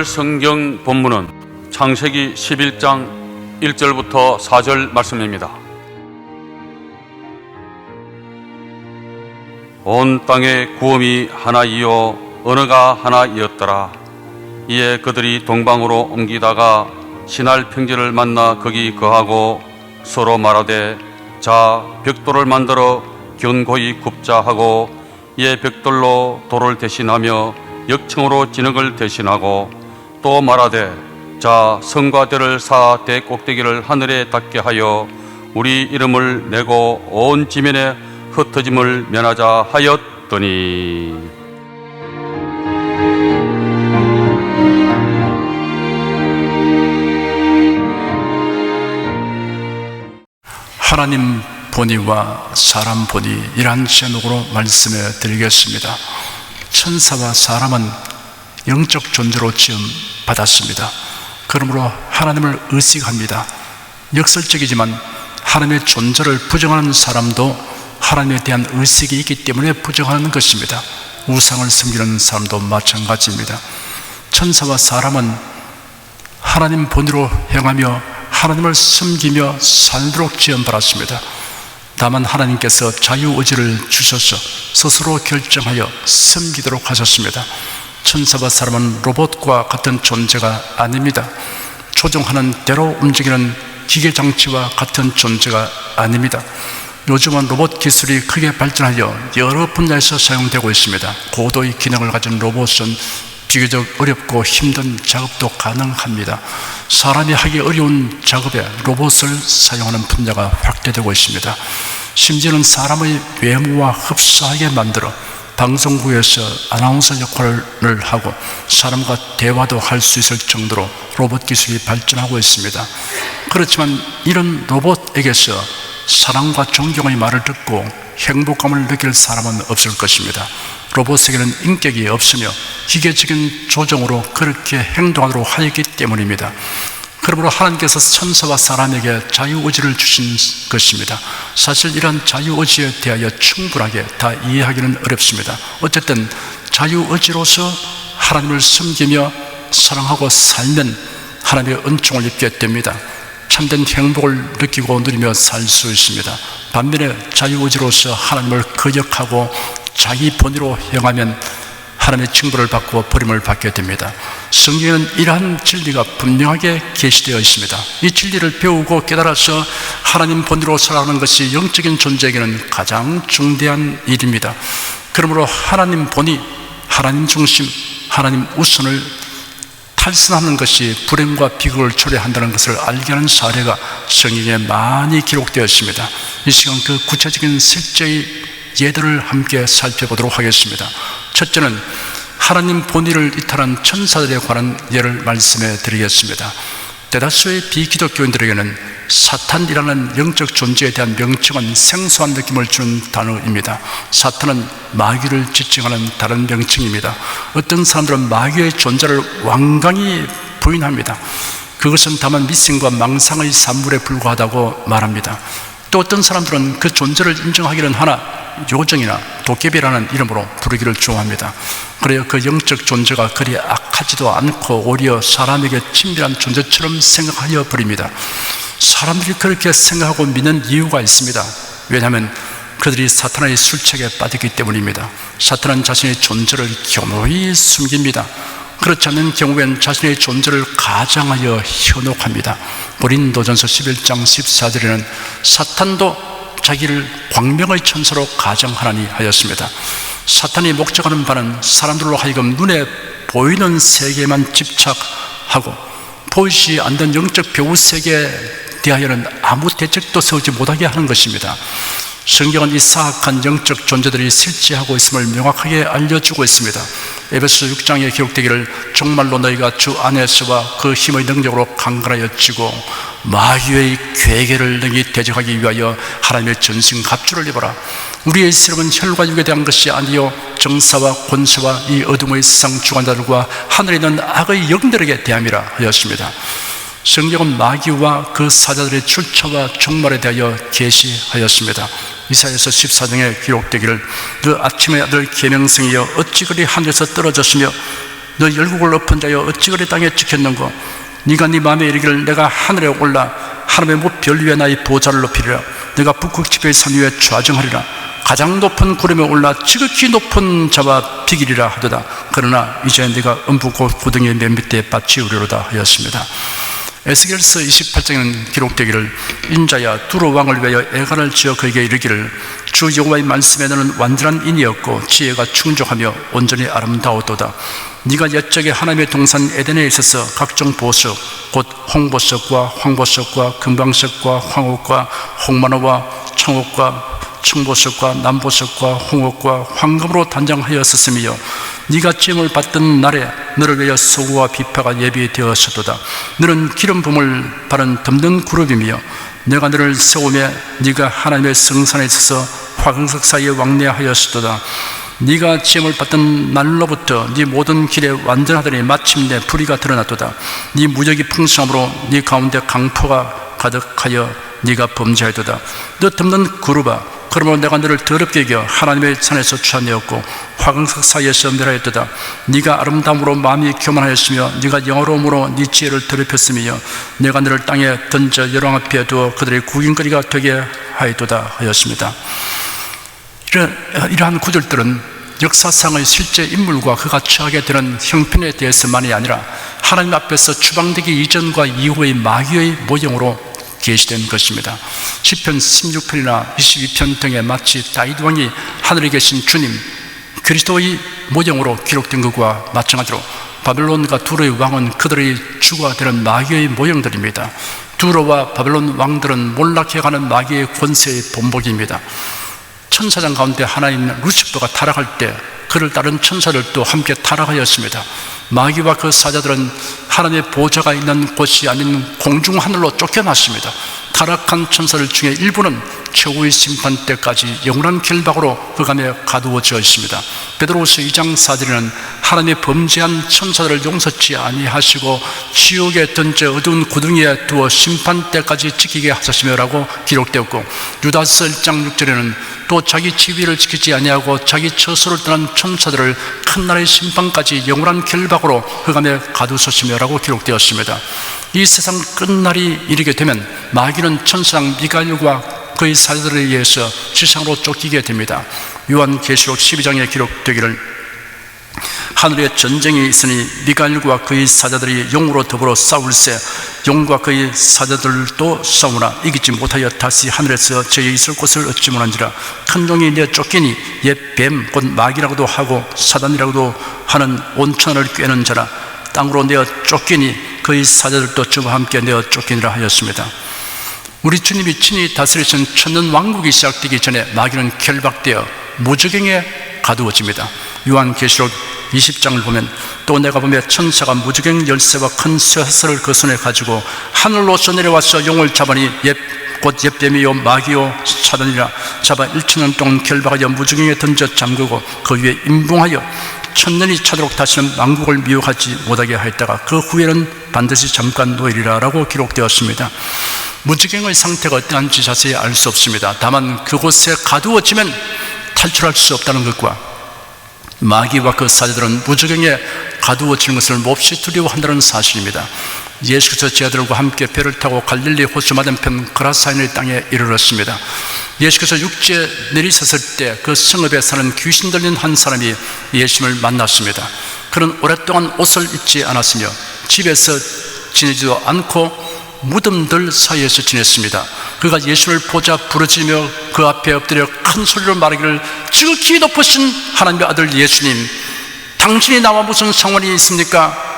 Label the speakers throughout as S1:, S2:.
S1: 오늘 성경 본문은 창세기 11장 1절부터 4절 말씀입니다. 온 땅에 구음이 하나이요 언어가 하나이었더라. 이에 그들이 동방으로 옮기다가 신할 평지를 만나 거기 거하고 서로 말하되 자 벽돌을 만들어 견고히 굽자 하고 이에 벽돌로 돌을 대신하며 역청으로 진흙을 대신하고 또 말하되 자 성과 대를 쌓아 대 꼭대기를 하늘에 닿게 하여 우리 이름을 내고 온 지면에 흩어짐을 면하자 하였더니
S2: 하나님 본의와 사람 본의, 이러한 제목으로 말씀해 드리겠습니다. 천사와 사람은 영적 존재로 지음 받았습니다. 그러므로 하나님을 의식합니다. 역설적이지만 하나님의 존재를 부정하는 사람도 하나님에 대한 의식이 있기 때문에 부정하는 것입니다. 우상을 섬기는 사람도 마찬가지입니다. 천사와 사람은 하나님 본의로 행하며 하나님을 섬기며 살도록 지음받았습니다. 다만 하나님께서 자유의지를 주셔서 스스로 결정하여 섬기도록 하셨습니다. 천사와 사람은 로봇과 같은 존재가 아닙니다. 조종하는 대로 움직이는 기계장치와 같은 존재가 아닙니다. 요즘은 로봇 기술이 크게 발전하여 여러 분야에서 사용되고 있습니다. 고도의 기능을 가진 로봇은 비교적 어렵고 힘든 작업도 가능합니다. 사람이 하기 어려운 작업에 로봇을 사용하는 분야가 확대되고 있습니다. 심지어는 사람의 외모와 흡사하게 만들어 방송국에서 아나운서 역할을 하고 사람과 대화도 할 수 있을 정도로 로봇 기술이 발전하고 있습니다. 그렇지만 이런 로봇에게서 사랑과 존경의 말을 듣고 행복감을 느낄 사람은 없을 것입니다. 로봇에게는 인격이 없으며 기계적인 조정으로 그렇게 행동하도록 하였기 때문입니다. 그러므로 하나님께서 천사와 사람에게 자유의지를 주신 것입니다. 사실 이런 자유의지에 대하여 충분하게 다 이해하기는 어렵습니다. 어쨌든 자유의지로서 하나님을 섬기며 사랑하고 살면 하나님의 은총을 입게 됩니다. 참된 행복을 느끼고 누리며 살 수 있습니다. 반면에 자유의지로서 하나님을 거역하고 자기 본의로 행하면 하나님의 징벌을 받고 버림을 받게 됩니다. 성경에는 이러한 진리가 분명하게 계시되어 있습니다. 이 진리를 배우고 깨달아서 하나님 본의로 살아가는 것이 영적인 존재에게는 가장 중대한 일입니다. 그러므로 하나님 본의, 하나님 중심, 하나님 우선을 탈선하는 것이 불행과 비극을 초래한다는 것을 알게 하는 사례가 성경에 많이 기록되어 있습니다. 이 시간 그 구체적인 실제의 예들을 함께 살펴보도록 하겠습니다. 첫째는 하나님 본의를 이탈한 천사들에 관한 예를 말씀해 드리겠습니다. 대다수의 비기독교인들에게는 사탄이라는 영적 존재에 대한 명칭은 생소한 느낌을 주는 단어입니다. 사탄은 마귀를 지칭하는 다른 명칭입니다. 어떤 사람들은 마귀의 존재를 완강히 부인합니다. 그것은 다만 미신과 망상의 산물에 불과하다고 말합니다. 또 어떤 사람들은 그 존재를 인정하기는 하나 요정이나 도깨비라는 이름으로 부르기를 좋아합니다. 그래야 그 영적 존재가 그리 악하지도 않고 오히려 사람에게 친밀한 존재처럼 생각하여 버립니다. 사람들이 그렇게 생각하고 믿는 이유가 있습니다. 왜냐하면 그들이 사탄의 술책에 빠졌기 때문입니다. 사탄은 자신의 존재를 교묘히 숨깁니다. 그렇지 않는 경우엔 자신의 존재를 가장하여 현혹합니다. 고린도전서 11장 14절에는 사탄도 자기를 광명의 천사로 가정하나니 하였습니다. 사탄이 목적하는 바는 사람들로 하여금 눈에 보이는 세계에만 집착하고 보이지 않는 영적 배후 세계에 대하여는 아무 대책도 세우지 못하게 하는 것입니다. 성경은 이 사악한 영적 존재들이 실제하고 있음을 명확하게 알려주고 있습니다. 에베소 6장에 기록되기를 정말로 너희가 주 안에서와 그 힘의 능력으로 강건하여지고 마귀의 괴계를 능히 대적하기 위하여 하나님의 전신갑주를 입어라. 우리의 시험은 혈과 육에 대한 것이 아니요 정사와 권세와 이 어둠의 세상 주관자들과 하늘에 있는 악의 영들에게 대함이라 하였습니다. 성경은 마귀와 그 사자들의 출처와 종말에 대하여 계시하였습니다. 이사야서 14장에 기록되기를 그 아침의 아들 계명성이여 어찌 그리 하늘에서 떨어졌으며 너 열국을 엎은 자여 어찌 그리 땅에 지켰는고? 네가 네 마음에 이르기를 내가 하늘에 올라 하나님의 모별 위에 나의 보좌를 높이리라. 내가 북극 지폐의 산 위에 좌정하리라. 가장 높은 구름에 올라 지극히 높은 자와 비기리라 하도다. 그러나 이제 네가 음부고 고등의 맨 밑에 빠치우리로다 하였습니다. 에스겔서 28장에는 기록되기를 인자야 두로 왕을 위하여 애간을 지어 그에게 이르기를 주 여호와의 말씀에 너는 완전한 인이었고 지혜가 충족하며 온전히 아름다웠도다. 네가 옛적에 하나님의 동산 에덴에 있어서 각종 보석 곧 홍보석과 황보석과 금방석과 황옥과 홍만호와 청옥과 청보석과 남보석과 홍옥과 황금으로 단장하였었으며 네가 찜을 받던 날에 너를 위하여 소고와 비파가 예비되었었도다. 너는 기름 부음을 바른 덮는 그룹이며 내가 너를 세우며 네가 하나님의 성산에 있어서 화강석 사이에 왕래하였었도다. 네가 찜을 받던 날로부터 네 모든 길에 완전하더니 마침내 불의가 드러났도다. 네 무적이 풍성함으로 네 가운데 강포가 가득하여 네가 범죄하였도다. 너 덮는 그룹아, 그러므로 내가 너를 더럽게 여겨 하나님의 산에서 추하내었고 화강석 사이에서 멸하였도다. 네가 아름다움으로 마음이 교만하였으며 네가 영어로움으로 네 지혜를 더럽혔으며 내가 너를 땅에 던져 여러 앞에 두어 그들의 구경거리가 되게 하였도다 하였습니다. 이러한 구절들은 역사상의 실제 인물과 그가 처하게 되는 형편에 대해서만이 아니라 하나님 앞에서 추방되기 이전과 이후의 마귀의 모형으로 계시된 것입니다. 시편 16편이나 22편 등에 마치 다윗 왕이 하늘에 계신 주님 그리스도의 모형으로 기록된 것과 마찬가지로 바벨론과 두로의 왕은 그들의 주가 되는 마귀의 모형들입니다. 두로와 바벨론 왕들은 몰락해가는 마귀의 권세의 본보기입니다. 천사장 가운데 하나인 루시퍼가 타락할 때 그를 따른 천사들도 함께 타락하였습니다. 마귀와 그 사자들은 하나님의 보좌가 있는 곳이 아닌 공중 하늘로 쫓겨났습니다. 타락한 천사들 중에 일부는 최후의 심판 때까지 영원한 결박으로 흑암에 가두어져 있습니다. 베드로후서 2장 4절에는 하나님의 범죄한 천사들을 용서치 아니하시고 지옥에 던져 어두운 구덩이에 두어 심판 때까지 지키게 하셨으며라고 기록되었고, 유다서 1장 6절에는 또 자기 지위를 지키지 아니하고 자기 처소를 떠난 천사들을 큰 날의 심판까지 영원한 결박으로 흑암에 가두셨으며라고 기록되었습니다. 이 세상 끝날이 이르게 되면 마귀는 천사장 미가엘과 그의 사자들에 의해서 지상으로 쫓기게 됩니다. 요한계시록 12장에 기록되기를 하늘에 전쟁이 있으니 미가엘과 그의 사자들이 용으로 더불어 싸울세 용과 그의 사자들도 싸우나 이기지 못하여 다시 하늘에서 저희 있을 곳을 얻지 못한지라. 큰 용이 내어 쫓기니 옛 뱀 곧 마귀라고도 하고 사단이라고도 하는 온천을 꿰는 자라. 땅으로 내어 쫓기니 그의 사자들도 저와 함께 내어 쫓기니라 하였습니다. 우리 주님이 친히 다스리신 천년 왕국이 시작되기 전에 마귀는 결박되어 무저갱에 가두어집니다. 요한계시록 20장을 보면 또 내가 보며 천사가 무저갱 열쇠와 큰 쇠사슬을 그 손에 가지고 하늘로서 내려와서 용을 잡으니 곧 옛뱀이요 마귀요 사단이라. 잡아 1000년 동안 결박하여 무저갱에 던져 잠그고 그 위에 임봉하여 천년이 차도록 다시는 왕국을 미혹하지 못하게 하였다가 그 후에는 반드시 잠깐 놓이리라 라고 기록되었습니다. 무저갱의 상태가 어떠한지 자세히 알 수 없습니다. 다만 그곳에 가두어지면 탈출할 수 없다는 것과 마귀와 그 사자들은 무저갱에 가두어지는 것을 몹시 두려워한다는 사실입니다. 예수께서 제 아들과 함께 배를 타고 갈릴리 호수 맞은편 그라사인의 땅에 이르렀습니다. 예수께서 육지에 내리셨을 때 그 성읍에 사는 귀신 들린 한 사람이 예수님을 만났습니다. 그는 오랫동안 옷을 입지 않았으며 집에서 지내지도 않고 무덤들 사이에서 지냈습니다. 그가 예수를 보자 부르짖으며 그 앞에 엎드려 큰 소리로 말하기를 지극히 높으신 하나님의 아들 예수님, 당신이 나와 무슨 상관이 있습니까?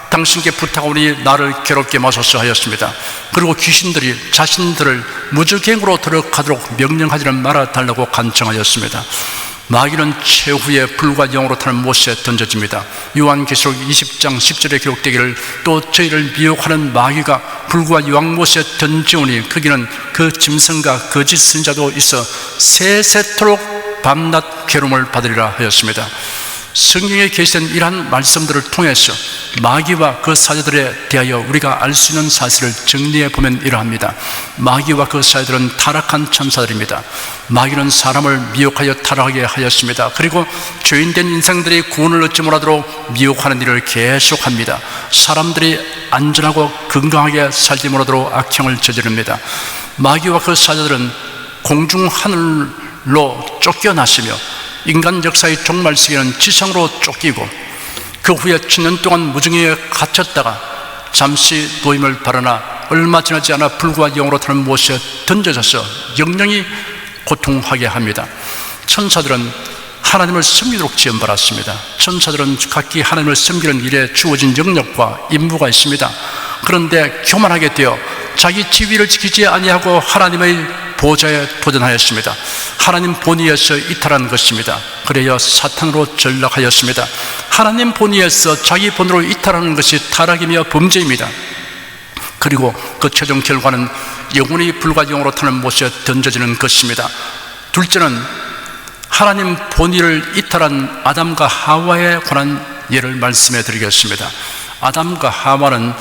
S2: 당신께 부탁하오니 나를 괴롭게 마소서 하였습니다. 그리고 귀신들이 자신들을 무저갱으로 들어가도록 명령하지는 말아달라고 간청하였습니다. 마귀는 최후의 불과 영으로 타는 못에 던져집니다. 요한계시록 20장 10절에 기록되기를 또 저희를 미혹하는 마귀가 불과 유황못에 던지오니 거기는 그 짐승과 거짓 선자도 있어 세세토록 밤낮 괴로움을 받으리라 하였습니다. 성경에 계시된 이러한 말씀들을 통해서 마귀와 그 사자들에 대하여 우리가 알 수 있는 사실을 정리해 보면 이러합니다. 마귀와 그 사자들은 타락한 천사들입니다. 마귀는 사람을 미혹하여 타락하게 하였습니다. 그리고 죄인된 인생들이 구원을 얻지 못하도록 미혹하는 일을 계속합니다. 사람들이 안전하고 건강하게 살지 못하도록 악행을 저지릅니다. 마귀와 그 사자들은 공중 하늘로 쫓겨나시며 인간 역사의 종말 시기는 지상으로 쫓기고 그 후에 1000년 동안 무중에 갇혔다가 잠시 노임을 바라나 얼마 지나지 않아 불과 영으로 타는 못에 던져져서 영영이 고통하게 합니다. 천사들은 하나님을 섬기도록 지음받았습니다. 천사들은 각기 하나님을 섬기는 일에 주어진 영역과 임무가 있습니다. 그런데 교만하게 되어 자기 지위를 지키지 아니하고 하나님의 보좌에 도전하였습니다. 하나님 본위에서 이탈한 것입니다. 그래야 사탄으로 전락하였습니다. 하나님 본위에서 자기 본으로 이탈하는 것이 타락이며 범죄입니다. 그리고 그 최종 결과는 영원히 불과 영으로 타는 못에 던져지는 것입니다. 둘째는 하나님 본위를 이탈한 아담과 하와에 관한 예를 말씀해 드리겠습니다. 아담과 하와는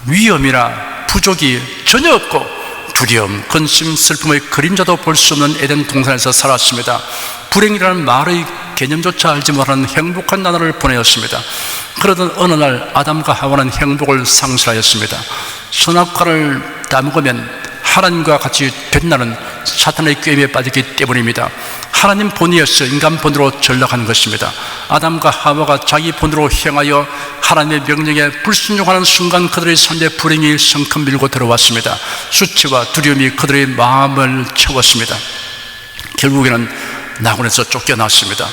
S2: 위험이나 부족이 전혀 없고 두려움, 근심, 슬픔의 그림자도 볼 수 없는 에덴 동산에서 살았습니다. 불행이라는 말의 개념조차 알지 못하는 행복한 나날을 보내었습니다. 그러던 어느 날 아담과 하와는 행복을 상실하였습니다. 선악과를 따먹으면 하나님과 같이 된 날은 사탄의 꾀임에 빠지기 때문입니다. 하나님 본위에서 인간 본으로 전락한 것입니다. 아담과 하와가 자기 본으로 행하여 하나님의 명령에 불순종하는 순간 그들의 삶에 불행이 성큼 밀고 들어왔습니다. 수치와 두려움이 그들의 마음을 채웠습니다. 결국에는 낙원에서 쫓겨났습니다.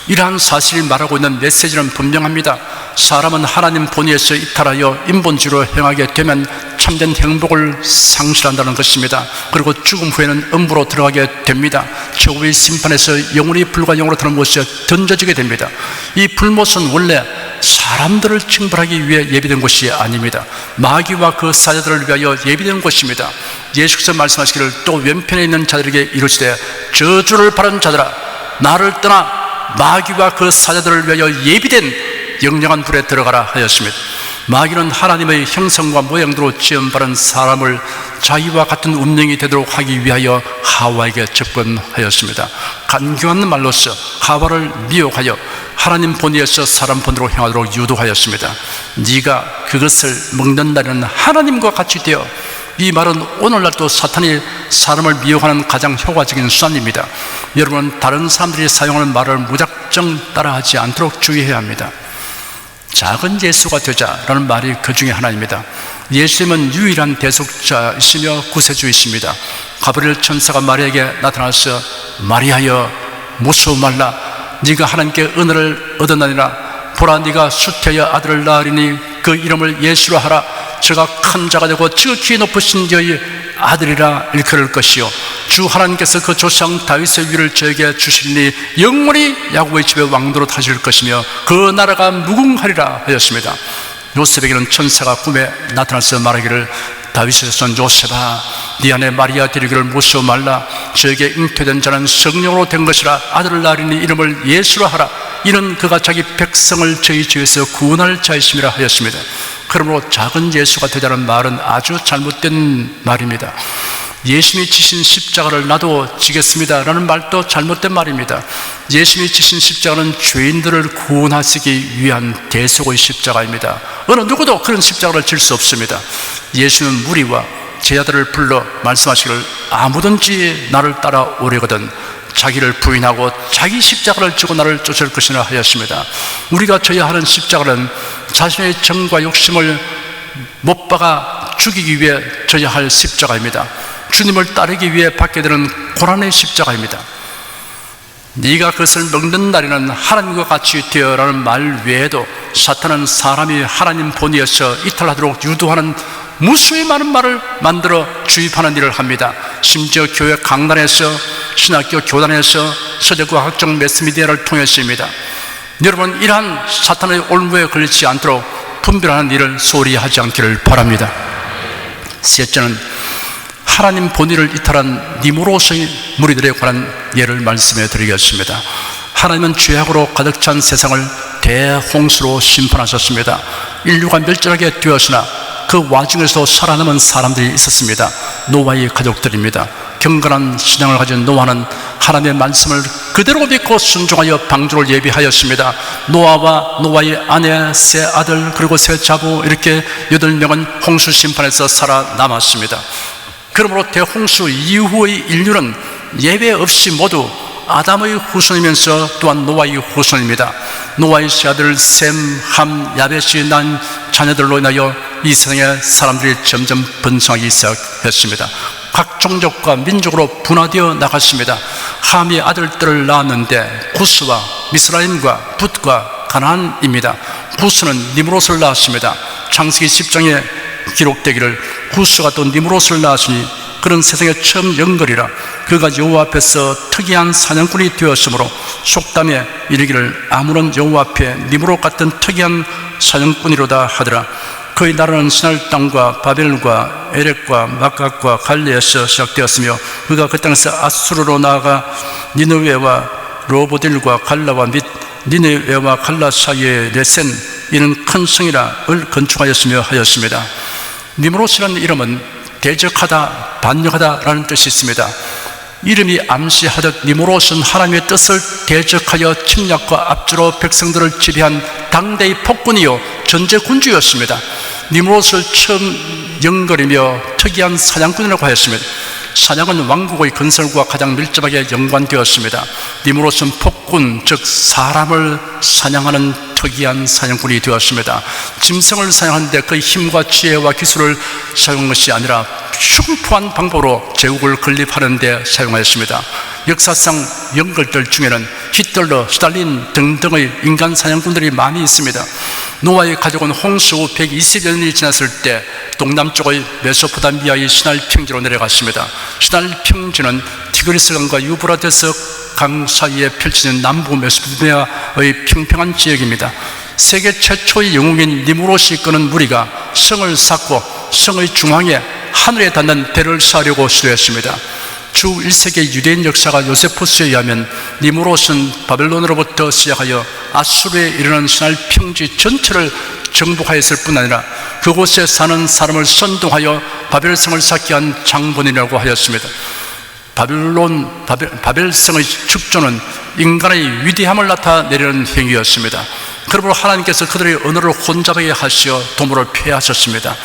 S2: 이러한 사실을 말하고 있는 메시지는 분명합니다. 사람은 하나님 본위에서 이탈하여 인본주의로 행하게 되면 참된 행복을 상실한다는 것입니다. 그리고 죽음 후에는 음부로 들어가게 됩니다. 최후의 심판에서 영원히 불과 영으로 타는 못에 던져지게 됩니다. 이 불못은 원래 사람들을 징벌하기 위해 예비된 곳이 아닙니다. 마귀와 그 사자들을 위하여 예비된 곳입니다. 예수께서 말씀하시기를 또 왼편에 있는 자들에게 이르시되 저주를 받은 자들아 나를 떠나 마귀와 그 사자들을 위하여 예비된 영영한 불에 들어가라 하였습니다. 마귀는 하나님의 형상과 모양대로 지음받은 사람을 자기와 같은 운명이 되도록 하기 위하여 하와에게 접근하였습니다. 간교한 말로서 하와를 미혹하여 하나님 본위에서 사람 본으로 행하도록 유도하였습니다. 네가 그것을 먹는 날에는 하나님과 같이 되어, 이 말은 오늘날도 사탄이 사람을 미혹하는 가장 효과적인 수단입니다. 여러분은 다른 사람들이 사용하는 말을 무작정 따라하지 않도록 주의해야 합니다. 작은 예수가 되자라는 말이 그 중에 하나입니다. 예수님은 유일한 대속자이시며 구세주이십니다. 가브리엘 천사가 마리아에게 나타나서 마리아여 무서워 말라 네가 하나님께 은혜를 얻었나니라 보라 네가 수태여 아들을 낳으리니 그 이름을 예수라 하라 저가 큰 자가 되고 지극히 높으신 저의 아들이라 일컬을 것이요 주 하나님께서 그 조상 다윗의 위를 저에게 주시리니 영원히 야곱의 집에 왕도로 하실 것이며 그 나라가 무궁하리라 하였습니다. 요셉에게는 천사가 꿈에 나타나서 말하기를 다윗의 자손 요셉아 네 안에 마리아 데리기를 무서워 말라 저에게 잉태된 자는 성령으로 된 것이라 아들을 낳으리니 이름을 예수라 하라 이는 그가 자기 백성을 저희 죄에서 구원할 자이심이라 하였습니다. 그러므로 작은 예수가 되자는 말은 아주 잘못된 말입니다. 예수님이 지신 십자가를 나도 지겠습니다 라는 말도 잘못된 말입니다. 예수님이 지신 십자가는 죄인들을 구원하시기 위한 대속의 십자가입니다. 어느 누구도 그런 십자가를 질 수 없습니다. 예수는 무리와 제자들을 불러 말씀하시기를 아무든지 나를 따라오려거든 자기를 부인하고 자기 십자가를 지고 나를 쫓을 것이라 하였습니다. 우리가 져야 하는 십자가는 자신의 정과 욕심을 못 박아 죽이기 위해 져야 할 십자가입니다. 주님을 따르기 위해 받게 되는 고난의 십자가입니다. 네가 그것을 먹는 날에는 하나님과 같이 되어라는 말 외에도 사탄은 사람이 하나님 본위에서 이탈하도록 유도하는 무수히 많은 말을 만들어 주입하는 일을 합니다. 심지어 교회 강단에서 신학교 교단에서 서적과 각종 매스미디어를 통해서입니다. 여러분 이러한 사탄의 올무에 걸리지 않도록 분별하는 일을 소홀히 하지 않기를 바랍니다. 셋째는 하나님 본위를 이탈한 니무롯의 무리들에 관한 예를 말씀해 드리겠습니다. 하나님은 죄악으로 가득 찬 세상을 대홍수로 심판하셨습니다. 인류가 멸절하게 되었으나 그 와중에서 살아남은 사람들이 있었습니다. 노아의 가족들입니다. 경건한 신앙을 가진 노아는 하나님의 말씀을 그대로 믿고 순종하여 방주를 예비하였습니다. 노아와 노아의 아내, 세 아들, 그리고 세 자부, 이렇게 8명은 홍수 심판에서 살아남았습니다. 그러므로 대홍수 이후의 인류는 예외 없이 모두 아담의 후손이면서 또한 노아의 후손입니다. 노아의 세 아들 셈, 함, 야벳이 낳은 자녀들로 인하여 이 세상에 사람들이 점점 번성하기 시작했습니다. 각 종족과 민족으로 분화되어 나갔습니다. 함이 아들들을 낳았는데 구스와 미스라임과 붓과 가나안입니다. 구스는 니므롯을 낳았습니다. 창세기 10장에 기록되기를 구스가 또 니므롯을 낳았으니 그런 세상에 처음 연걸이라 그가 여호와 앞에서 특이한 사냥꾼이 되었으므로 속담에 이르기를 아무런 여호와 앞에 니므롯 같은 특이한 사냥꾼이로다 하더라. 그의 나라는 시날 땅과 바벨과 에렉과 마갓과 갈레에서 시작되었으며 그가 그 땅에서 아수르로 나아가 니느웨와 로보딜과 갈라와 및 니느웨와 갈라 사이에 레센 이는 큰 성이라를 건축하였으며 하였습니다. 니므롯이라는 이름은 대적하다, 반역하다라는 뜻이 있습니다. 이름이 암시하듯 니므롯은 하나님의 뜻을 대적하여 침략과 압제로 백성들을 지배한 당대의 폭군이요 전제군주였습니다. 니므롯을 처음 연거리며 특이한 사냥꾼이라고 하였습니다. 사냥은 왕국의 건설과 가장 밀접하게 연관되었습니다. 니므롯은 폭군, 즉 사람을 사냥하는 특이한 사냥꾼이 되었습니다. 짐승을 사냥하는데 그 힘과 지혜와 기술을 사용한 것이 아니라 흉포한 방법으로 제국을 건립하는 데 사용하였습니다. 역사상 연결들 중에는 히틀러, 스탈린 등등의 인간 사냥꾼들이 많이 있습니다. 노아의 가족은 홍수 후 120여 년이 지났을 때 동남쪽의 메소포타미아의 시날 평지로 내려갔습니다. 시날 평지는 티그리스 강과 유브라데스 강 사이에 펼쳐진 남부 메소포타미아의 평평한 지역입니다. 세계 최초의 영웅인 니므롯이 이끄는 무리가 성을 쌓고 성의 중앙에 하늘에 닿는 배를 쌓으려고 시도했습니다. 주 1세기 유대인 역사가 요세푸스에 의하면 니므롯은 바벨론으로부터 시작하여 아수르에 이르는 시날 평지 전체를 정복하였을 뿐 아니라 그곳에 사는 사람을 선동하여 바벨성을 쌓게 한 장본인이라고 하였습니다. 바벨성의 축조는 인간의 위대함을 나타내려는 행위였습니다. 그러므로 하나님께서 그들의 언어를 혼잡하게 하시어 도모를 폐하셨습니다.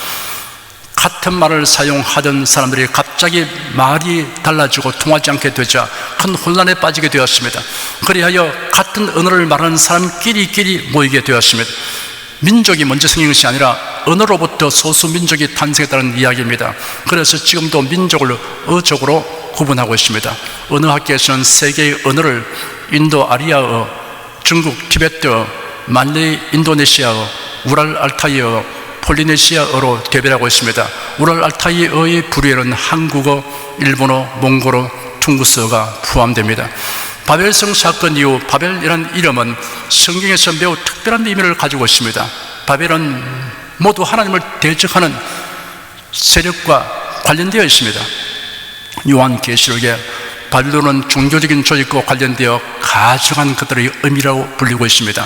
S2: 같은 말을 사용하던 사람들이 갑자기 말이 달라지고 통하지 않게 되자 큰 혼란에 빠지게 되었습니다. 그리하여 같은 언어를 말하는 사람끼리 모이게 되었습니다. 민족이 먼저 생긴 것이 아니라 언어로부터 소수 민족이 탄생했다는 이야기입니다. 그래서 지금도 민족을 어족으로 구분하고 있습니다. 언어학계에서는 세 개의 언어를 인도 아리아어, 중국 티베트어, 말레이 인도네시아어, 우랄 알타이어, 폴리네시아어로 대별하고 있습니다. 우랄 알타이어의 부류에는 한국어, 일본어, 몽골어, 퉁구스어가 포함됩니다. 바벨성 사건 이후 바벨이라는 이름은 성경에서 매우 특별한 의미를 가지고 있습니다. 바벨은 모두 하나님을 대적하는 세력과 관련되어 있습니다. 요한계시록에 바벨론은 종교적인 조직과 관련되어 가증한 것들의 의미라고 불리고 있습니다.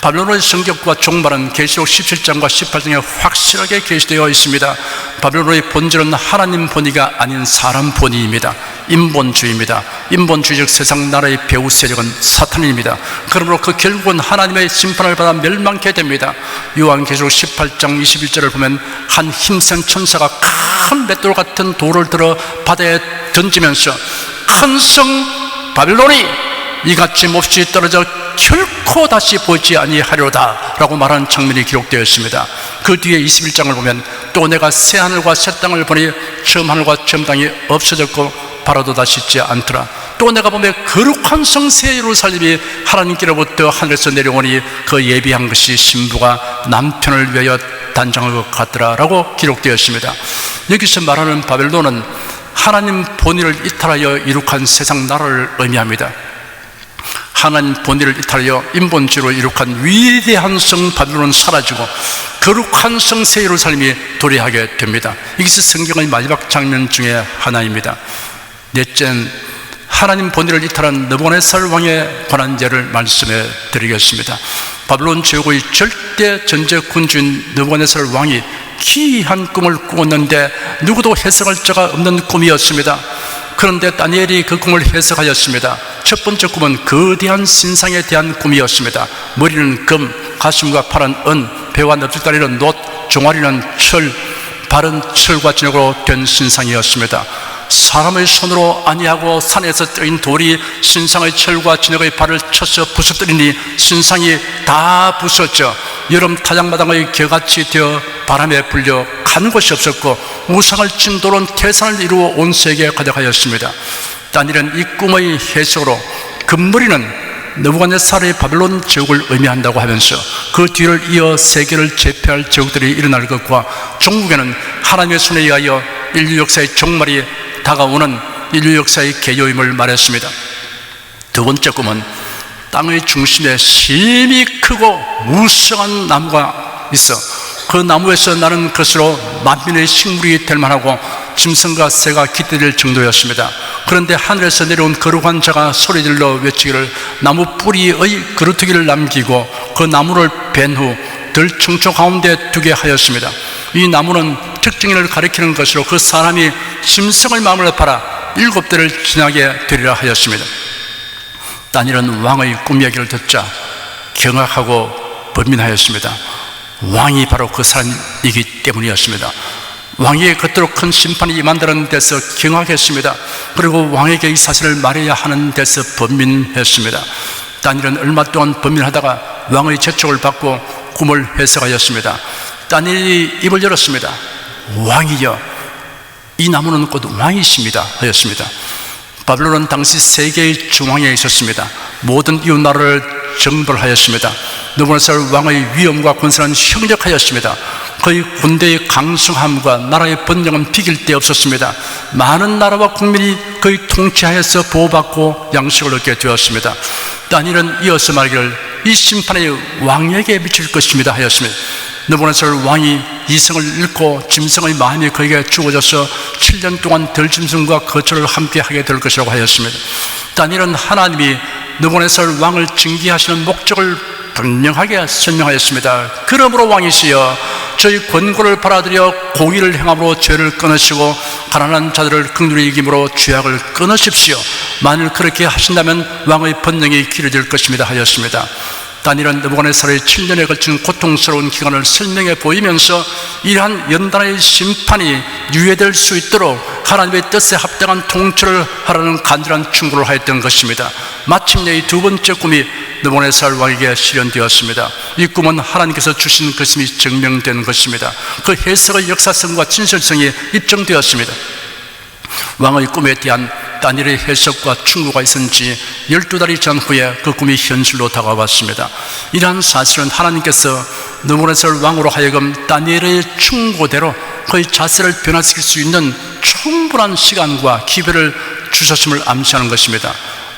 S2: 바벨론의 성격과 종말은 계시록 17장과 18장에 확실하게 게시되어 있습니다. 바벨론의 본질은 하나님 본의가 아닌 사람 본의입니다. 인본주의입니다. 인본주의적 세상 나라의 배후 세력은 사탄입니다. 그러므로 그 결국은 하나님의 심판을 받아 멸망케 됩니다. 요한계시록 18장 21절을 보면 한 힘센 천사가 큰 맷돌 같은 돌을 들어 바다에 던지면서 큰 성 바벨론이 이같이 몹시 떨어져 결코 다시 보지 아니하리로다 라고 말하는 장면이 기록되어 있습니다. 그 뒤에 21장을 보면 또 내가 새 하늘과 새 땅을 보니 처음 하늘과 처음 땅이 없어졌고 바라도 다시 있지 않더라. 또 내가 보면 거룩한 성 새 예루살렘이 하나님께로부터 하늘에서 내려오니 그 예비한 것이 신부가 남편을 위하여 단장한 것 같더라 라고 기록되어 있습니다. 여기서 말하는 바벨론은 하나님 본의를 이탈하여 이룩한 세상 나라를 의미합니다. 하나님 본의를 이탈하여 인본주의로 이룩한 위대한 성 바벨론은 사라지고 거룩한 성 새 예루살렘이 도래하게 됩니다. 이것이 성경의 마지막 장면 중에 하나입니다. 넷째는 하나님 본의를 이탈한 느부갓네살 왕에 관한 예를 말씀해 드리겠습니다. 바벨론 제국의 절대 전제 군주인 느부갓네살 왕이 기이한 꿈을 꾸었는데 누구도 해석할 자가 없는 꿈이었습니다. 그런데 다니엘이 그 꿈을 해석하였습니다. 첫 번째 꿈은 거대한 신상에 대한 꿈이었습니다. 머리는 금, 가슴과 팔은 은, 배와 넙죽다리는 놋, 종아리는 철, 발은 철과 진흙으로 된 신상이었습니다. 사람의 손으로 아니하고 산에서 떠인 돌이 신상의 철과 진흙의 발을 쳐서 부서뜨리니 신상이 다 부서져 여름 타작마당의 겨같이 되어 바람에 불려 간 곳이 없었고 우상을 친 돌은 태산을 이루어 온 세계에 가득하였습니다. 다니엘은 이 꿈의 해석으로 금머리는 느부갓네살의 바벨론 제국을 의미한다고 하면서 그 뒤를 이어 세계를 제패할 제국들이 일어날 것과 종국에는 하나님의 손에 의하여 인류 역사의 종말이 다가오는 인류 역사의 개요임을 말했습니다. 두 번째 꿈은 땅의 중심에 심히 크고 무성한 나무가 있어 그 나무에서 나는 것으로 만민의 식물이 될 만하고 짐승과 새가 깃들일 정도였습니다. 그런데 하늘에서 내려온 거룩한 자가 소리질러 외치기를 나무 뿌리의 그루터기를 남기고 그 나무를 벤 후 들청초 가운데 두게 하였습니다. 이 나무는 특징을 가리키는 것으로 그 사람이 짐승의 마음을 팔아 7대를 지나게 되리라 하였습니다. 다니엘은 왕의 꿈 이야기를 듣자 경악하고 번민하였습니다. 왕이 바로 그 사람이기 때문이었습니다. 왕에게 그토록 큰 심판이 임한다는 데서 경악했습니다. 그리고 왕에게 이 사실을 말해야 하는 데서 번민했습니다. 다니엘은 얼마 동안 번민하다가 왕의 재촉을 받고 꿈을 해석하였습니다. 다니엘이 입을 열었습니다. 왕이여, 이 나무는 곧 왕이십니다 하였습니다. 바벨론은 당시 세계의 중앙에 있었습니다. 모든 이웃 나라를 정벌하였습니다. 느부갓네살 왕의 위엄과 권세는 형력하였습니다. 그의 군대의 강성함과 나라의 번영은 비길 데 없었습니다. 많은 나라와 국민이 그의 통치하에서 보호받고 양식을 얻게 되었습니다. 다니엘은 이어서 말하기를 이 심판이 왕에게 미칠 것입니다 하였습니다. 느부갓네살 왕이 이성을 잃고 짐승의 마음이 그에게 주어져서 7년 동안 들짐승과 거처를 함께 하게 될 것이라고 하였습니다. 다니엘은 하나님이 느부갓네살 왕을 징계하시는 목적을 분명하게 설명하였습니다. 그러므로 왕이시여 저희 권고를 받아들여 공의를 행함으로 죄를 끊으시고 가난한 자들을 긍휼히 여김으로 죄악을 끊으십시오. 만일 그렇게 하신다면 왕의 번영이 길어질 것입니다 하였습니다. 다니엘은 느부갓네살의 7년에 걸친 고통스러운 기간을 설명해 보이면서 이러한 연단의 심판이 유예될 수 있도록 하나님의 뜻에 합당한 통치를 하라는 간절한 충고를 하였던 것입니다. 마침내 이 두 번째 꿈이 느부갓네살 왕에게 실현되었습니다. 이 꿈은 하나님께서 주신 것임이 증명된 것입니다. 그 해석의 역사성과 진실성이 입증되었습니다. 왕의 꿈에 대한 다니엘의 해석과 충고가 있은 지 12달이 전 후에 그 꿈이 현실로 다가왔습니다. 이러한 사실은 하나님께서 느부갓네살 왕으로 하여금 다니엘의 충고대로 그의 자세를 변화시킬 수 있는 충분한 시간과 기회를 주셨음을 암시하는 것입니다.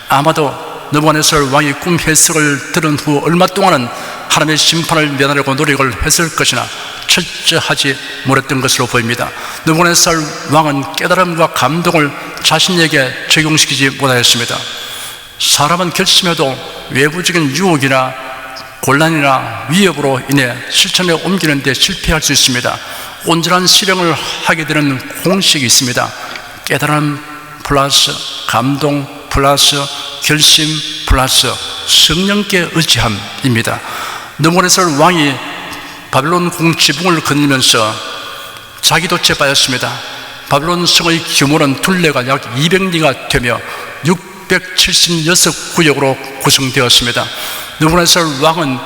S2: 아마도 느부갓네살 왕이 꿈 해석을 들은 후 얼마 동안은 하나님의 심판을 면하려고 노력을 했을 것이나 철저하지 못했던 것으로 보입니다. 느부갓네살 왕은 깨달음과 감동을 자신에게 적용시키지 못하였습니다. 사람은 결심해도 외부적인 유혹이나 곤란이나 위협으로 인해 실천에 옮기는 데 실패할 수 있습니다. 온전한 실행을 하게 되는 공식이 있습니다. 깨달음 플러스 감동 플러스 결심 플러스 성령께 의지함입니다. 느부갓네살 왕이 바벨론 공 지붕을 건너면서 자기도 재빠졌습니다. 바벨론 성의 규모는 둘레가 약 200리가 되며 676구역으로 구성되었습니다. 느부갓네살 왕은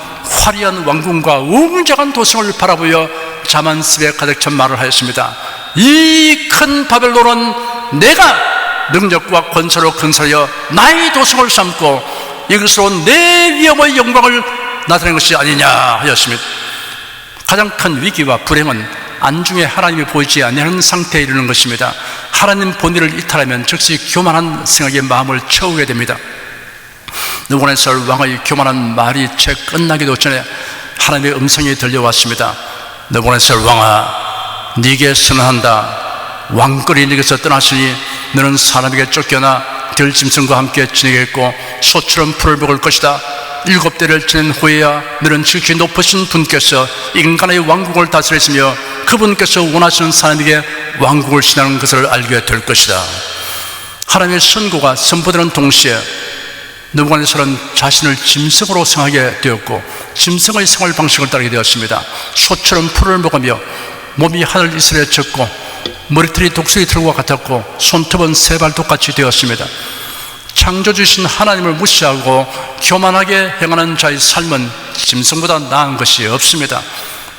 S2: 화려한 왕궁과 웅장한 도성을 바라보며 자만습에 가득 찬 말을 하였습니다. 이 큰 바벨론은 내가 능력과 권세로 건설하여 나의 도성을 삼고 이것으로 내 위엄의 영광을 나타낸 것이 아니냐 하였습니다. 가장 큰 위기와 불행은 안중에 하나님이 보이지 않는 상태에 이르는 것입니다. 하나님 본의를 이탈하면 즉시 교만한 생각에 마음을 채우게 됩니다. 느부갓네살 왕의 교만한 말이 채 끝나기도 전에 하나님의 음성이 들려왔습니다. 느부갓네살 왕아, 네게 선언한다. 왕권이 네게서 떠났으니 너는 사람에게 쫓겨나 들짐승과 함께 지내겠고 소처럼 풀을 먹을 것이다. 7대를 지낸 후에야 너는 지극히 높으신 분께서 인간의 왕국을 다스리시며 그분께서 원하시는 사람에게 왕국을 신하는 것을 알게 될 것이다. 하나님의 선고가 선포되는 동시에 느부갓네살은 자신을 짐승으로 생각하게 되었고 짐승의 생활 방식을 따르게 되었습니다. 소처럼 풀을 먹으며 몸이 하늘 이슬에 젖고 머리털이 독수리 털과 같았고 손톱은 새발톱같이 되었습니다. 창조주신 하나님을 무시하고 교만하게 행하는 자의 삶은 짐승보다 나은 것이 없습니다.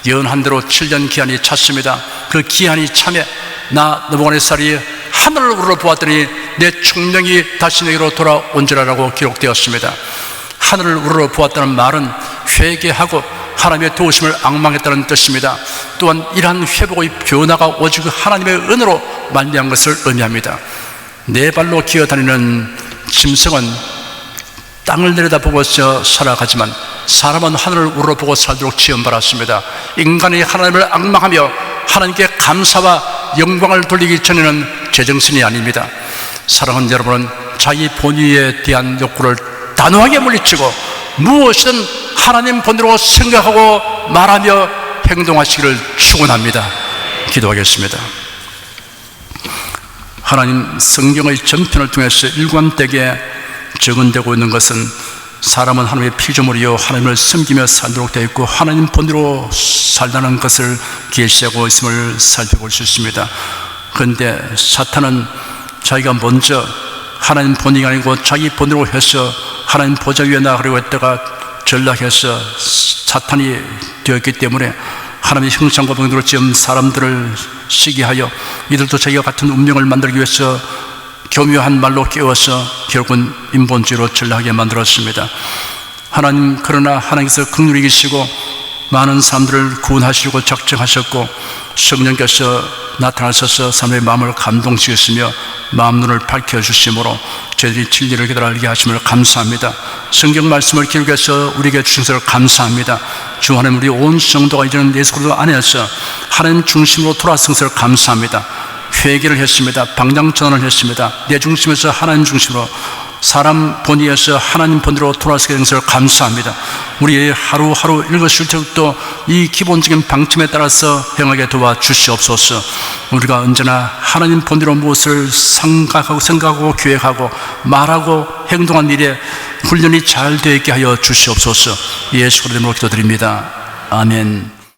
S2: 연한대로 7년 기한이 찼습니다. 그 기한이 참에 나 느부갓네살이 하늘을 우러러보았더니 내 총명이 다시 내게로 돌아온지라라고 기록되었습니다. 하늘을 우러러보았다는 말은 회개하고 하나님의 도우심을 앙망했다는 뜻입니다. 또한 이러한 회복의 변화가 오직 하나님의 은혜로 말미암은 것을 의미합니다. 네 발로 기어다니는 짐승은 땅을 내려다보고서 살아가지만 사람은 하늘을 우러러보고 살도록 지원받았습니다. 인간이 하나님을 앙망하며 하나님께 감사와 영광을 돌리기 전에는 제정신이 아닙니다. 사랑하는 여러분은 자기 본의에 대한 욕구를 단호하게 물리치고 무엇이든 하나님 본의로 생각하고 말하며 행동하시기를 축원합니다. 기도하겠습니다. 하나님, 성경의 전편을 통해서 일관되게 적언되고 있는 것은 사람은 하나님의 피조물이요 하나님을 섬기며 살도록 되어 있고 하나님 본의로 살다는 것을 계시하고 있음을 살펴볼 수 있습니다. 그런데 사탄은 자기가 먼저 하나님 본의가 아니고 자기 본의로 해서 하나님 보좌 위에 나가려고 했다가 전락해서 사탄이 되었기 때문에 하나님의 형상과 본의로 지은 사람들을 시기하여 이들도 자기와 같은 운명을 만들기 위해서 교묘한 말로 깨워서 결국은 인본주의로 전락하게 만들었습니다. 하나님, 그러나 하나님께서 긍휼히 계시고 많은 사람들을 구원하시고 작정하셨고 성령께서 나타나셔서 사람의 마음을 감동시켰으며 마음 눈을 밝혀주심으로 저희들이 진리를 깨달아 알게 하심을 감사합니다. 성경 말씀을 기록해서 우리에게 주신 것을 감사합니다. 주 하나님, 우리 온 성도가 이제는 예수 그리스도 안에서 하나님 중심으로 돌아선 것을 감사합니다. 회개를 했습니다. 방향전환을 했습니다. 내 중심에서 하나님 중심으로, 사람 본의에서 하나님 본의로 돌아서게 된 것을 감사합니다. 우리 하루하루 읽으실 때부터 이 기본적인 방침에 따라서 행하게 도와주시옵소서. 우리가 언제나 하나님 본의로 무엇을 생각하고 계획하고 말하고 행동한 일에 훈련이 잘 되어 있게 하여 주시옵소서. 예수 그리스도로 기도드립니다. 아멘.